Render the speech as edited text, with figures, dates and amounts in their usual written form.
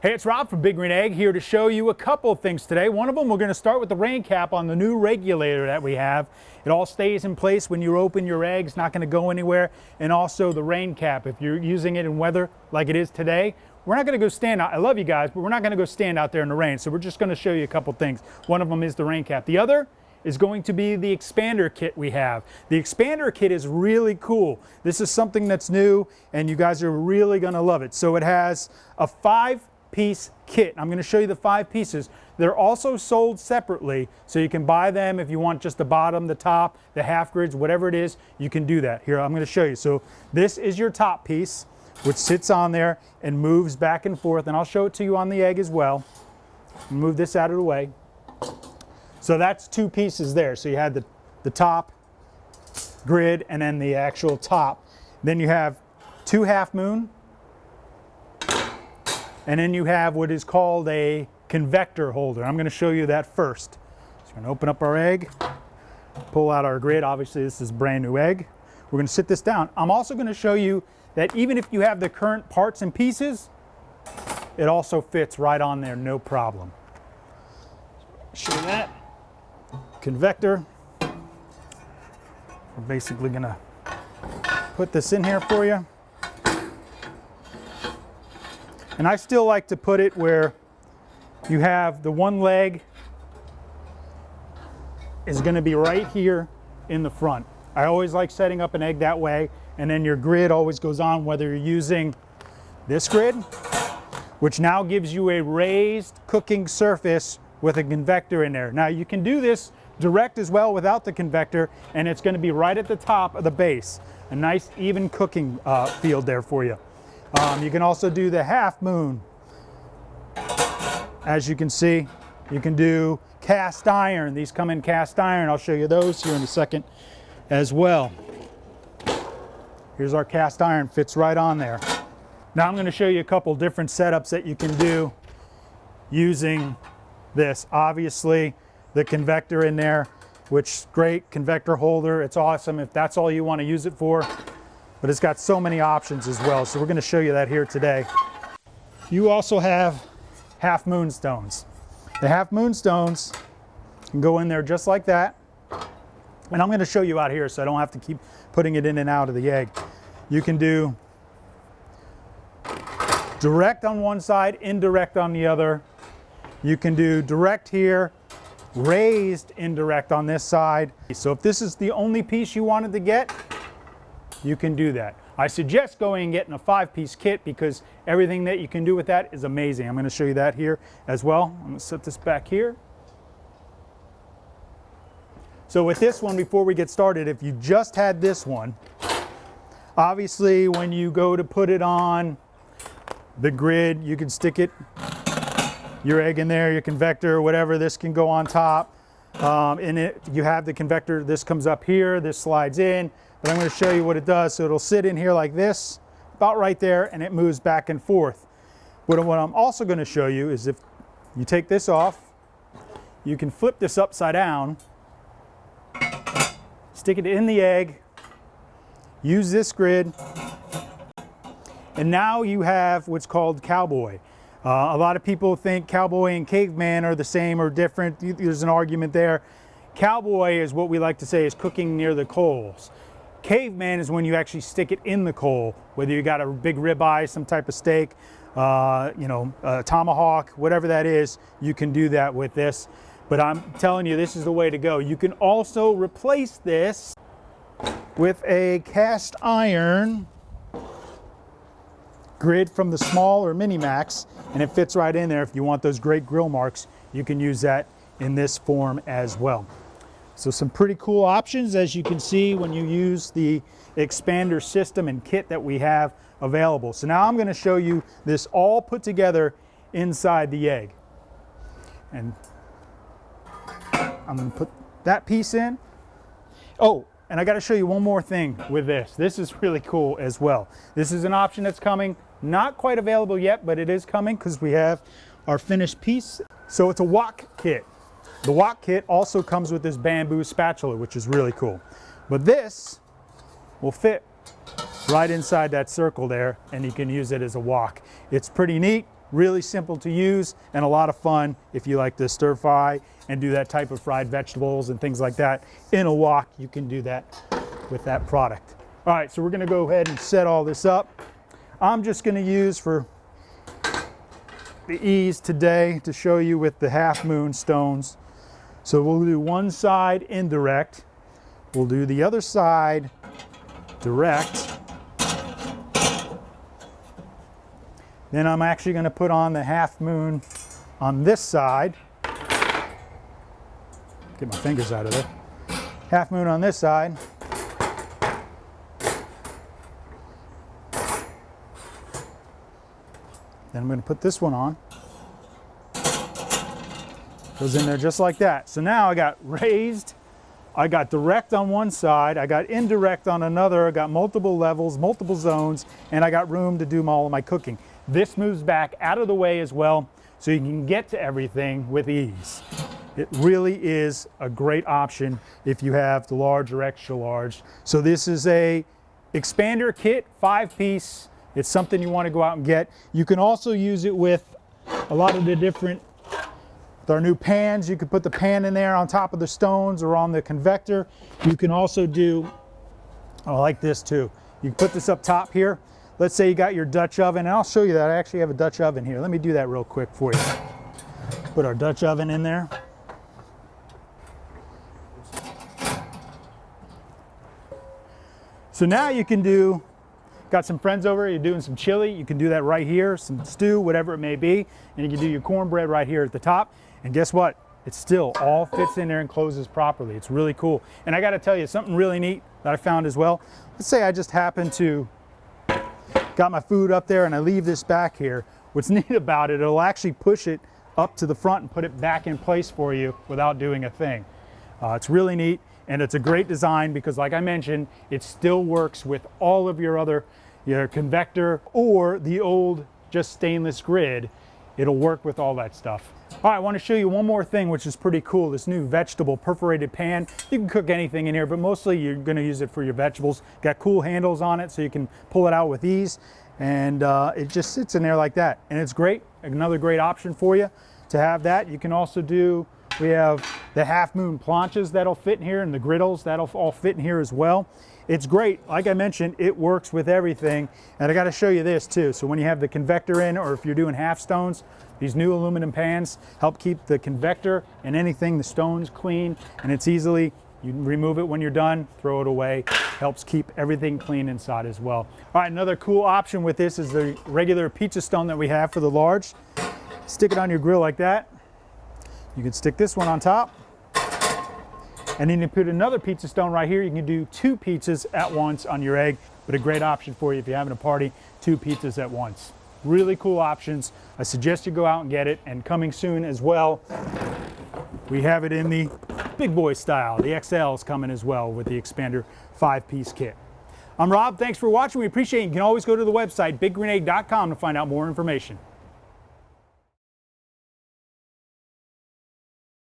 Hey, it's Rob from Big Green Egg here to show you a couple of things today. One of them, we're going to start with the rain cap on the new regulator that we have. It all stays in place when you open your eggs, not going to go anywhere. And also the rain cap, if you're using it in weather like it is today, we're not going to go stand out. I love you guys, but we're not going to go stand out there in the rain. So we're just going to show you a couple things. One of them is the rain cap. The other is going to be the expander kit we have. The expander kit is really cool. This is something that's new and you guys are really going to love it. So it has a 5-piece kit. I'm going to show you the 5 pieces. They're also sold separately, so you can buy them if you want just the bottom, the top, the half grids, whatever it is, you can do that. Here, I'm going to show you. So this is your top piece, which sits on there and moves back and forth, and I'll show it to you on the egg as well. Move this out of the way. So that's 2 pieces there. So you had the top grid and then the actual top. Then you have 2 half moon. And then you have what is called a convector holder. I'm going to show you that first. So we're going to open up our egg, pull out our grid. Obviously this is a brand new egg. We're going to sit this down. I'm also going to show you that even if you have the current parts and pieces, it also fits right on there, no problem. Show you that. Convector. We're basically going to put this in here for you. And I still like to put it where you have the one leg is going to be right here in the front. I always like setting up an egg that way, and then your grid always goes on, whether you're using this grid, which now gives you a raised cooking surface with a convector in there. Now you can do this direct as well without the convector, and it's going to be right at the top of the base. A nice even cooking field there for you. You can also do the half moon. As you can see, you can do cast iron. These come in cast iron. I'll show you those here in a second as well. Here's our cast iron, fits right on there. Now I'm going to show you a couple different setups that you can do using this. Obviously the convector in there, which great convector holder. It's awesome if that's all you want to use it for. But it's got so many options as well, so we're going to show you that here today. You also have half moon stones. The half moon stones can go in there just like that. And I'm going to show you out here so I don't have to keep putting it in and out of the egg. You can do direct on one side, indirect on the other. You can do direct here, raised indirect on this side. So if this is the only piece you wanted to get, you can do that. I suggest going and getting a 5-piece kit because everything that you can do with that is amazing. I'm going to show you that here as well. I'm going to set this back here. So with this one, before we get started, if you just had this one, obviously when you go to put it on the grid, you can stick it, your egg in there, your convector, whatever. This can go on top. You have the convector. This comes up here. This slides in. But I'm going to show you what it does. So it'll sit in here like this, about right there, and it moves back and forth. What I'm also going to show you is if you take this off, you can flip this upside down, stick it in the egg, use this grid, and now you have what's called cowboy. A lot of people think cowboy and caveman are the same or different. There's an argument there. Cowboy is what we like to say is cooking near the coals. Caveman is when you actually stick it in the coal, whether you got a big ribeye, some type of steak, a tomahawk, whatever that is, you can do that with this. But I'm telling you, this is the way to go. You can also replace this with a cast iron grid from the small or mini max, and it fits right in there. If you want those great grill marks, you can use that in this form as well. So some pretty cool options, as you can see, when you use the expander system and kit that we have available. So now I'm going to show you this all put together inside the egg. And I'm going to put that piece in. Oh, and I got to show you one more thing with this. This is really cool as well. This is an option that's coming, not quite available yet, but it is coming because we have our finished piece. So it's a wok kit. The wok kit also comes with this bamboo spatula, which is really cool. But this will fit right inside that circle there, and you can use it as a wok. It's pretty neat. Really simple to use and a lot of fun if you like to stir fry and do that type of fried vegetables and things like that. In a wok, you can do that with that product. All right, so we're gonna go ahead and set all this up. I'm just gonna use for the ease today to show you with the half moon stones. So we'll do one side indirect. We'll do the other side direct. Then I'm actually going to put on the half moon on this side. Get my fingers out of there. Half moon on this side. Then I'm going to put this one on. Goes in there just like that. So now I got raised, I got direct on one side, I got indirect on another, I got multiple levels, multiple zones, and I got room to do all of my cooking. This moves back out of the way as well, so you can get to everything with ease. It really is a great option if you have the large or extra large. So this is a expander kit, 5-piece. It's something you want to go out and get. You can also use it with a lot of the different, with our new pans. You could put the pan in there on top of the stones or on the convector. You can also do, I like this too. You can put this up top here. Let's say you got your Dutch oven, and I'll show you that I actually have a Dutch oven here. Let me do that real quick for you. Put our Dutch oven in there. So now you can do, got some friends over, you're doing some chili, you can do that right here, some stew, whatever it may be, and you can do your cornbread right here at the top. And guess what? It still all fits in there and closes properly. It's really cool. And I gotta tell you, something really neat that I found as well. Let's say I just happen to got my food up there and I leave this back here. What's neat about it, it'll actually push it up to the front and put it back in place for you without doing a thing. It's really neat, and it's a great design because, like I mentioned, it still works with all of your other, your convector or the old just stainless grid. It'll work with all that stuff. All right, I want to show you one more thing which is pretty cool, this new vegetable perforated pan. You can cook anything in here, but mostly you're going to use it for your vegetables. Got cool handles on it so you can pull it out with ease, and it just sits in there like that. And it's great, another great option for you to have that. You can also do, we have the half moon planches that'll fit in here, and the griddles that'll all fit in here as well. It's great. Like I mentioned, it works with everything. And I got to show you this too. So when you have the convector in, or if you're doing half stones, these new aluminum pans help keep the convector and anything, the stones, clean, and it's easily, you remove it when you're done, throw it away. Helps keep everything clean inside as well. All right, another cool option with this is the regular pizza stone that we have for the large. Stick it on your grill like that. You can stick this one on top. And then you put another pizza stone right here. You can do 2 pizzas at once on your egg, but a great option for you if you're having a party, 2 pizzas at once. Really cool options. I suggest you go out and get it, and coming soon as well, we have it in the big boy style. The XL is coming as well with the Expander 5-piece kit. I'm Rob, thanks for watching. We appreciate it. You can always go to the website, biggreenegg.com, to find out more information.